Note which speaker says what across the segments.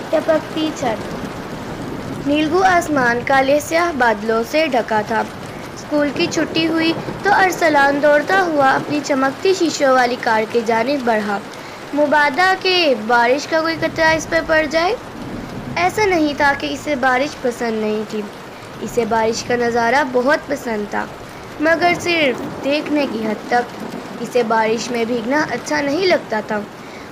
Speaker 1: ٹپکتی چھت، نیلگو آسمان کالے سیاہ بادلوں سے ڈھکا تھا۔ اسکول کی چھٹی ہوئی تو ارسلان دوڑتا ہوا اپنی چمکتی شیشوں والی کار کی جانب بڑھا۔ مبادا کہ بارش کا کوئی قطرہ اس پر پڑ جائے۔ ایسا نہیں تھا کہ اسے بارش پسند نہیں تھی، اسے بارش کا نظارہ بہت پسند تھا، مگر صرف دیکھنے کی حد تک۔ اسے بارش میں بھیگنا اچھا نہیں لگتا تھا۔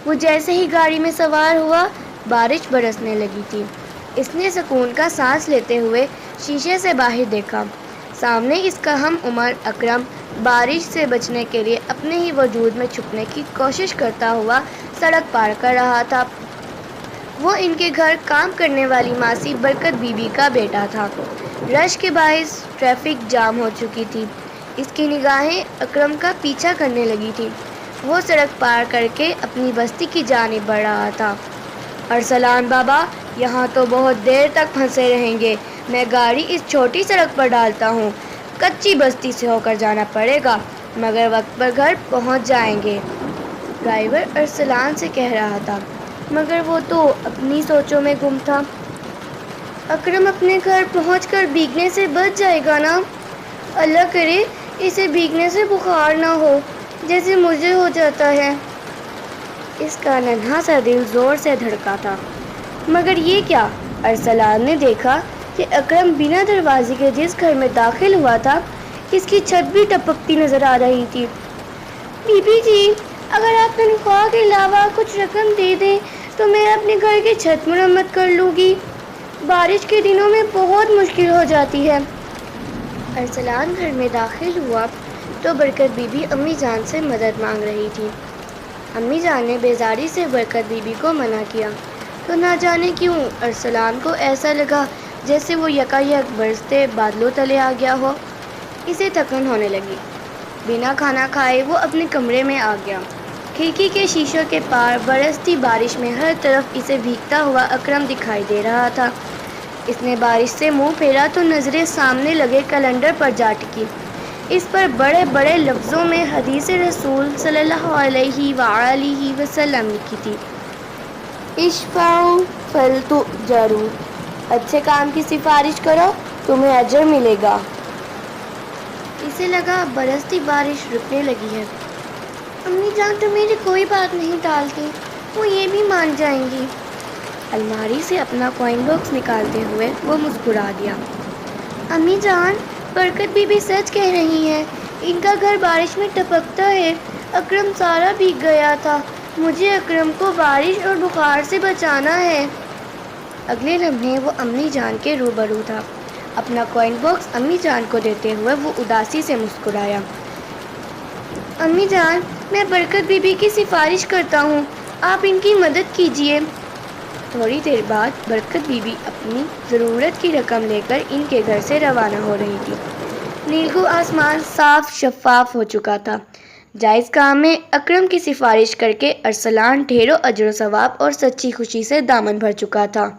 Speaker 1: وہ جیسے ہی گاڑی میں سوار ہوا، بارش برسنے لگی تھی۔ اس نے سکون کا سانس لیتے ہوئے شیشے سے باہر دیکھا۔ سامنے اس کا ہم عمر اکرم بارش سے بچنے کے لیے اپنے ہی وجود میں چھپنے کی کوشش کرتا ہوا سڑک پار کر رہا تھا۔ وہ ان کے گھر کام کرنے والی ماسی برکت بی بی کا بیٹا تھا۔ رش کے باعث ٹریفک جام ہو چکی تھی۔ اس کی نگاہیں اکرم کا پیچھا کرنے لگی تھیں۔ وہ سڑک پار کر کے اپنی بستی کی جانب بڑھ رہا تھا۔ ارسلان بابا، یہاں تو بہت دیر تک پھنسے رہیں گے، میں گاڑی اس چھوٹی سڑک پر ڈالتا ہوں۔ کچی بستی سے ہو کر جانا پڑے گا، مگر وقت پر گھر پہنچ جائیں گے، ڈرائیور ارسلان سے کہہ رہا تھا، مگر وہ تو اپنی سوچوں میں گم تھا۔ اکرم اپنے گھر پہنچ کر بھیگنے سے بچ جائے گا نا؟ اللہ کرے اسے بھیگنے سے بخار نہ ہو جیسے مجھے ہو جاتا ہے۔ اس کا ننھا سا دل زور سے دھڑکا تھا۔ مگر یہ کیا؟ ارسلان نے دیکھا کہ اکرم بنا دروازے کے جس گھر میں داخل ہوا تھا، اس کی چھت بھی ٹپکتی نظر آ رہی تھی۔ بی بی جی، اگر آپ تنخواہ کے علاوہ کچھ رقم دے دیں تو میں اپنے گھر کی چھت مرمت کر لوں گی، بارش کے دنوں میں بہت مشکل ہو جاتی ہے۔ ارسلان گھر میں داخل ہوا تو برکت بی بی امی جان سے مدد مانگ رہی تھی۔ امی جان نے بیزاری سے برکت بی بی کو منع کیا تو نہ جانے کیوں ارسلان کو ایسا لگا جیسے وہ یکایک برستے بادلوں تلے آ گیا ہو۔ اسے تھکن ہونے لگی۔ بنا کھانا کھائے وہ اپنے کمرے میں آ گیا۔ کھڑکی کے شیشوں کے پار برستی بارش میں ہر طرف اسے بھیگتا ہوا اکرم دکھائی دے رہا تھا۔ اس نے بارش سے منہ پھیرا تو نظریں سامنے لگے کیلنڈر پر جا ٹکی۔ اس پر بڑے بڑے لفظوں میں حدیث رسول صلی اللہ علیہ وآلہ وسلم لکھی تھی، اشفعوا فلتؤجروا، اچھے کام کی سفارش کرو تمہیں اجر ملے گا۔ اسے لگا برستی بارش رکنے لگی ہے۔ امی جان تو میری کوئی بات نہیں ٹالتی، وہ یہ بھی مان جائیں گی۔ الماری سے اپنا کوئن باکس نکالتے ہوئے وہ مسکرا دیا۔ امی جان، برکت بی بی سچ کہہ رہی ہیں، ان کا گھر بارش میں ٹپکتا ہے۔ اکرم سارا بھیگ گیا تھا، مجھے اکرم کو بارش اور بخار سے بچانا ہے۔ اگلے لمحے وہ امی جان کے روبرو تھا۔ اپنا کوئن باکس امی جان کو دیتے ہوئے وہ اداسی سے مسکرایا۔ امی جان، میں برکت بی بی کی سفارش کرتا ہوں، آپ ان کی مدد کیجیے۔ تھوڑی دیر بعد برکت بی بی اپنی ضرورت کی رقم لے کر ان کے گھر سے روانہ ہو رہی تھی۔ نیلگو آسمان صاف شفاف ہو چکا تھا۔ جائز کام میں اکرم کی سفارش کر کے ارسلان ڈھیروں اجر و ثواب اور سچی خوشی سے دامن بھر چکا تھا۔